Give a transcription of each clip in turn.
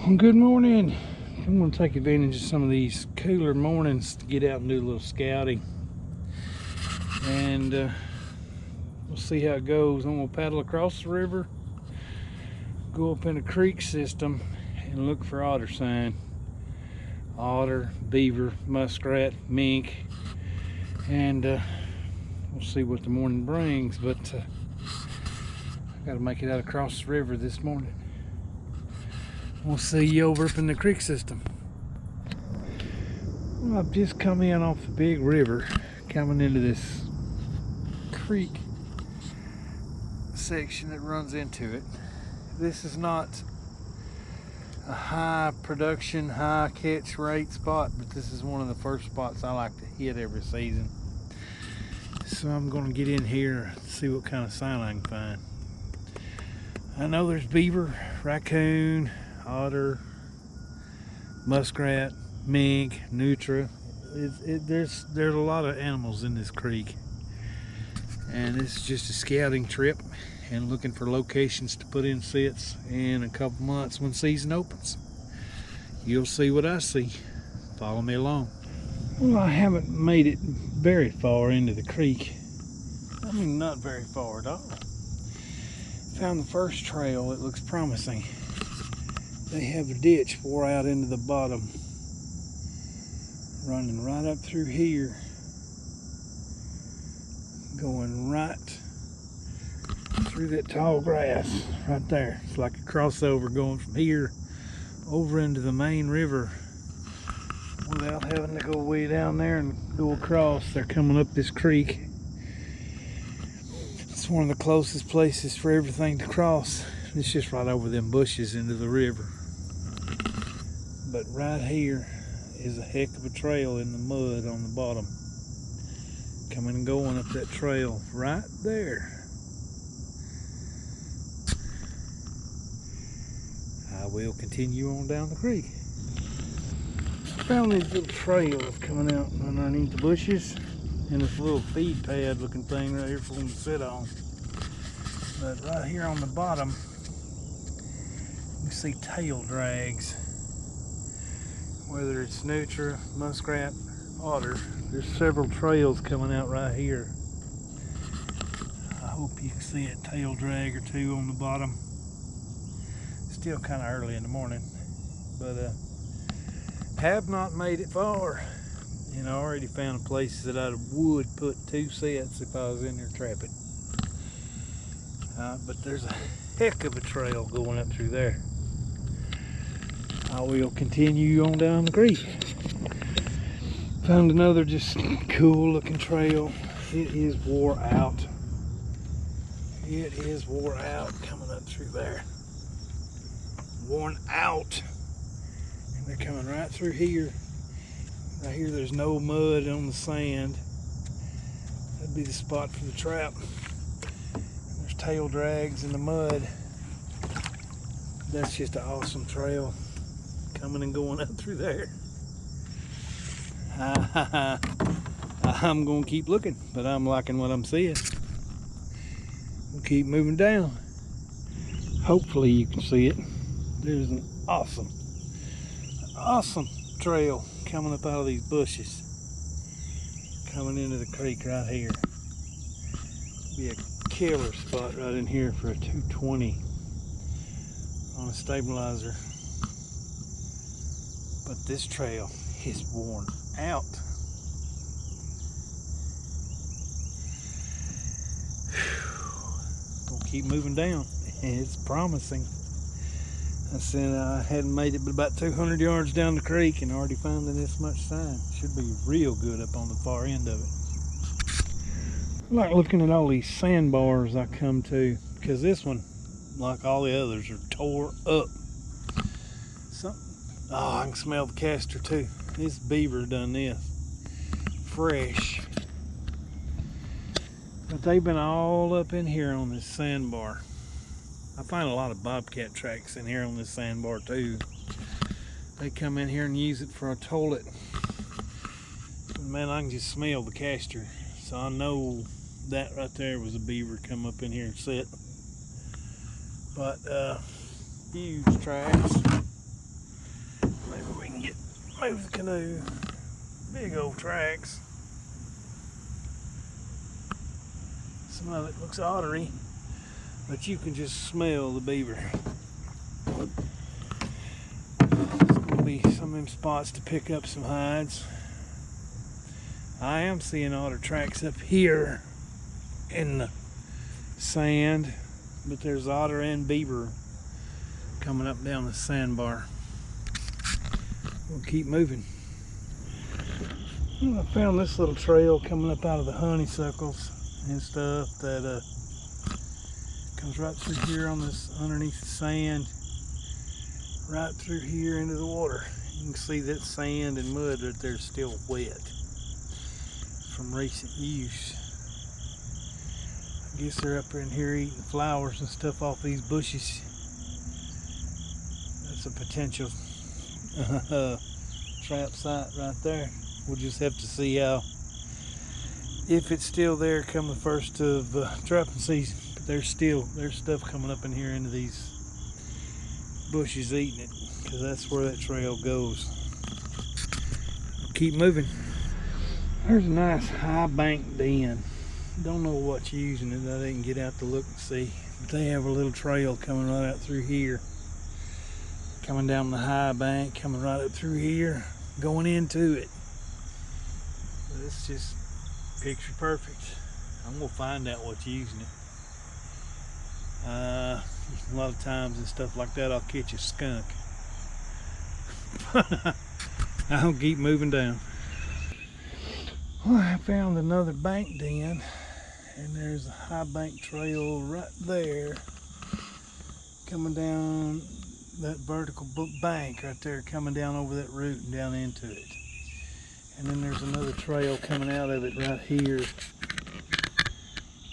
Well, good morning. I'm going to take advantage of some of these cooler mornings to get out and do a little scouting. And we'll see how it goes. I'm going to paddle across the river, go up in a creek system, and look for otter sign. Otter, beaver, muskrat, mink. And we'll see what the morning brings. But I've got to make it out across the river this morning. We'll see you over up in the creek system. Well, I've just come in off the big river, coming into this creek section that runs into it. This is not a high production, high catch rate spot, but this is one of the first spots I like to hit every season. So I'm going to get in here and see what kind of sign I can find. I know there's beaver, raccoon, otter, muskrat, mink, nutria. There's a lot of animals in this creek, and this is just a scouting trip and looking for locations to put in sets in a couple months when season opens. You'll see what I see. Follow me along. Well, I haven't made it very far into the creek. I mean, not very far at all. Found the first trail. It looks promising. They have a ditch pour out into the bottom, running right up through here, going right through that tall grass right there. It's like a crossover going from here over into the main river without having to go way down there and go across. They're coming up this creek. It's one of the closest places for everything to cross. It's just right over them bushes into the river. But right here is a heck of a trail in the mud on the bottom. Coming and going up that trail right there. I will continue on down the creek. Found these little trails coming out underneath the bushes and this little feed pad looking thing right here for them to sit on. But right here on the bottom, you see tail drags. Whether it's nutria, muskrat, otter, there's several trails coming out right here. I hope you can see a tail drag or two on the bottom. Still kind of early in the morning, but have not made it far. And I already found a place that I would put 2 sets if I was in there trapping. But there's a heck of a trail going up through there. I will continue on down the creek. Found another just cool looking trail. It is wore out. It is wore out coming up through there. Worn out. And they're coming right through here. Right here there's no mud on the sand. That'd be the spot for the trap. There's tail drags in the mud. That's just an awesome trail. Coming and going up through there. I'm going to keep looking, but I'm liking what I'm seeing. We'll keep moving down. Hopefully you can see it. There's an awesome trail coming up out of these bushes. Coming into the creek right here. Be a killer spot right in here for a 220 on a stabilizer. But this trail is worn out. Gonna keep moving down. It's promising. I said I hadn't made it but about 200 yards down the creek and already found this much sign. Should be real good up on the far end of it. I like looking at all these sandbars I come to, because this one, like all the others, are tore up. Oh, I can smell the castor too. This beaver done this. Fresh. But they've been all up in here on this sandbar. I find a lot of bobcat tracks in here on this sandbar too. They come in here and use it for a toilet. Man, I can just smell the castor. So I know that right there was a beaver come up in here and sit. But huge tracks. Move the canoe. Big old tracks. Some of it looks ottery, but you can just smell the beaver. There's going to be some of them spots to pick up some hides. I am seeing otter tracks up here in the sand, but there's otter and beaver coming up down the sandbar. We'll keep moving. I found this little trail coming up out of the honeysuckles and stuff that comes right through here on this underneath the sand, right through here into the water. You can see that sand and mud right there is still wet from recent use. I guess they're up in here eating flowers and stuff off these bushes. That's a potential trap site right there. We'll just have to see how, if it's still there come the first of trapping season. But there's stuff coming up in here into these bushes eating it, because that's where that trail goes. We'll keep moving. There's a nice high bank den. Don't know what's using it. I didn't get out to look and see. But they have a little trail coming right out through here. Coming down the high bank, coming right up through here, going into it. It's just picture perfect. I'm gonna find out what's using it. A lot of times and stuff like that, I'll catch a skunk. I'll keep moving down. Well, I found another bank den, and there's a high bank trail right there, coming down that vertical bank right there, coming down over that root and down into it. And then there's another trail coming out of it right here,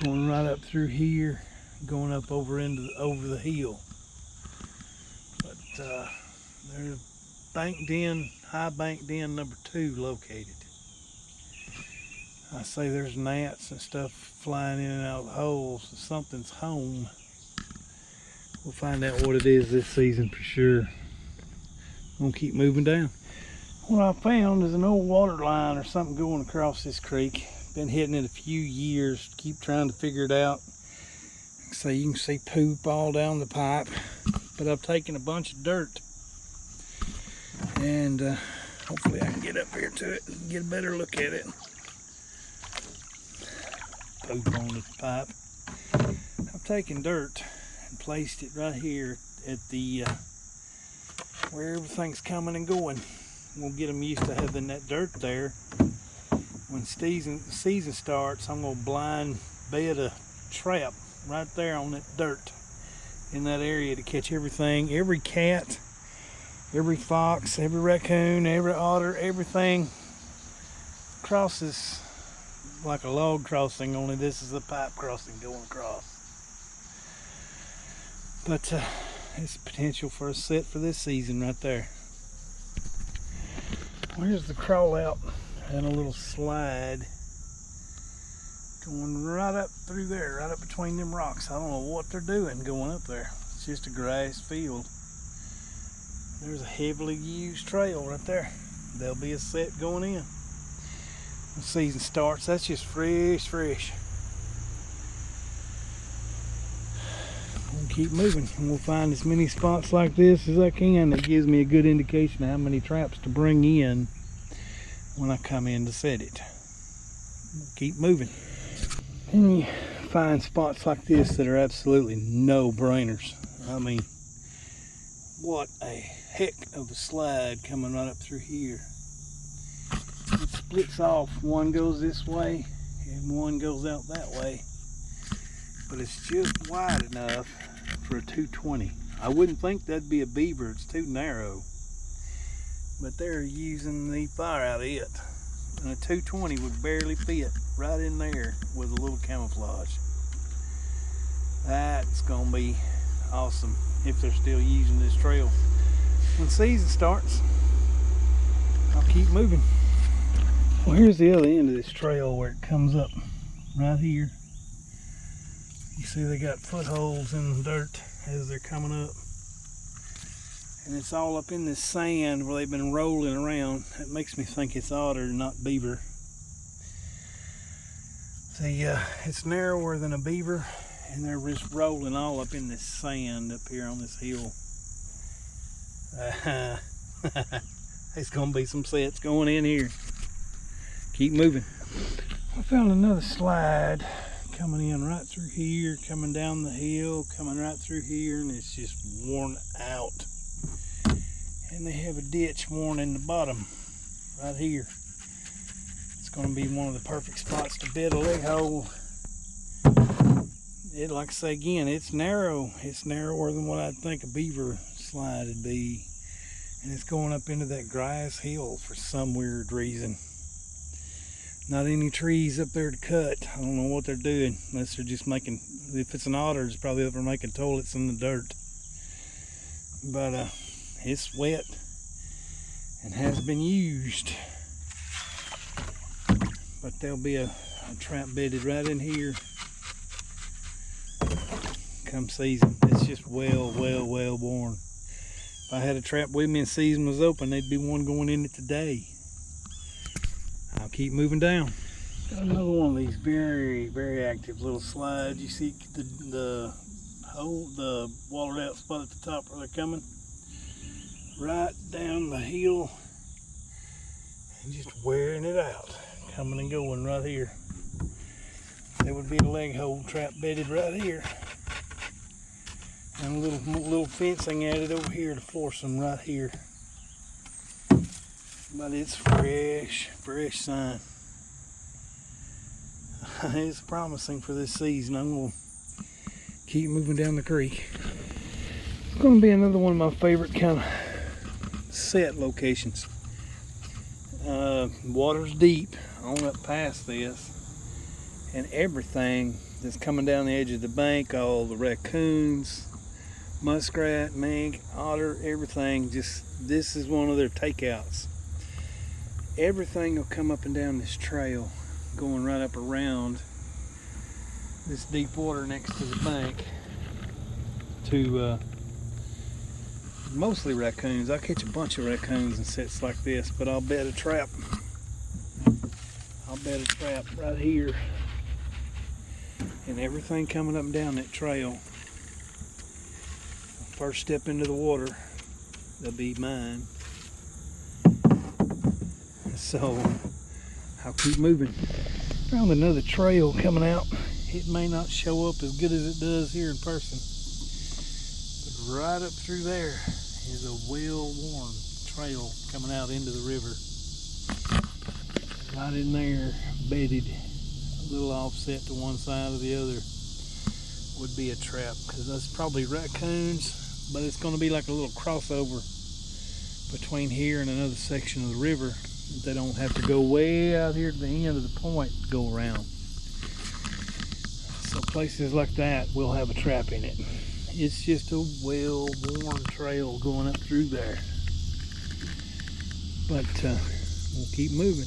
going right up through here, going up over the hill. But there's high bank den number 2 located. I say there's gnats and stuff flying in and out of the holes, so something's home. We'll find out what it is this season for sure. I'm gonna keep moving down. What I found is an old water line or something going across this creek. Been hitting it a few years, keep trying to figure it out. So you can see poop all down the pipe, but I've taken a bunch of dirt, and hopefully I can get up here to it and get a better look at it. Poop on the pipe. I've taken dirt and placed it right here at the where everything's coming and going. We'll get them used to having that dirt there. When season starts, I'm gonna blind bed a trap right there on that dirt in that area to catch everything, every cat, every fox, every raccoon, every otter, everything crosses like a log crossing, only this is a pipe crossing going across. But it's potential for a set for this season right there. Here's the crawl out and a little slide going right up through there, right up between them rocks. I don't know what they're doing going up there. It's just a grass field. There's a heavily used trail right there. There'll be a set going in. The season starts, that's just fresh. We'll keep moving and we'll find as many spots like this as I can. That gives me a good indication of how many traps to bring in when I come in to set it. We'll keep moving. And you find spots like this that are absolutely no-brainers. I mean, what a heck of a slide coming right up through here. It splits off. One goes this way and one goes out that way. But it's just wide enough for a 220. I wouldn't think that'd be a beaver. It's too narrow. But they're using the fire out of it. And a 220 would barely fit right in there with a little camouflage. That's gonna be awesome if they're still using this trail. When season starts, I'll keep moving. Well, here's the other end of this trail where it comes up right here. You see they got footholds in the dirt as they're coming up. And it's all up in this sand where they've been rolling around. That makes me think it's otter, not beaver. See, it's narrower than a beaver, and they're just rolling all up in this sand up here on this hill. There's gonna be some sets going in here. Keep moving. I found another slide coming in right through here, coming down the hill, coming right through here, and it's just worn out. And they have a ditch worn in the bottom right here. It's going to be one of the perfect spots to bed a leg hole. It, like I say again, it's narrow. It's narrower than what I'd think a beaver slide would be. And it's going up into that grass hill for some weird reason. Not any trees up there to cut. I don't know what they're doing, unless they're just making, if it's an otter, it's probably up there making toilets in the dirt. But it's wet and has been used. But there'll be a trap bedded right in here come season. It's just well worn. If I had a trap with me and season was open, there'd be one going in it today. I'll keep moving down. Got another one of these very active little slides. You see the hole, the watered out spot at the top where they're coming? Right down the hill and just wearing it out. Coming and going right here. There would be a leg hole trap bedded right here. And a little fencing added over here to force them right here. But it's fresh sign. It's promising for this season. I'm going to keep moving down the creek. It's going to be another one of my favorite kind of set locations. Water's deep on up past this, and everything that's coming down the edge of the bank, all the raccoons, muskrat, mink, otter, everything, this is one of their takeouts. Everything will come up and down this trail, going right up around this deep water next to the bank to mostly raccoons. I catch a bunch of raccoons in sets like this, but I'll bet a trap right here. And everything coming up and down that trail, first step into the water, they'll be mine. So I'll keep moving. Found another trail coming out. It may not show up as good as it does here in person, but right up through there is a well-worn trail coming out into the river. Right in there, bedded, a little offset to one side or the other, would be a trap, because that's probably raccoons, but it's going to be like a little crossover between here and another section of the river. They don't have to go way out here to the end of the point to go around. So places like that will have a trap in it. It's just a well-worn trail going up through there. But we'll keep moving.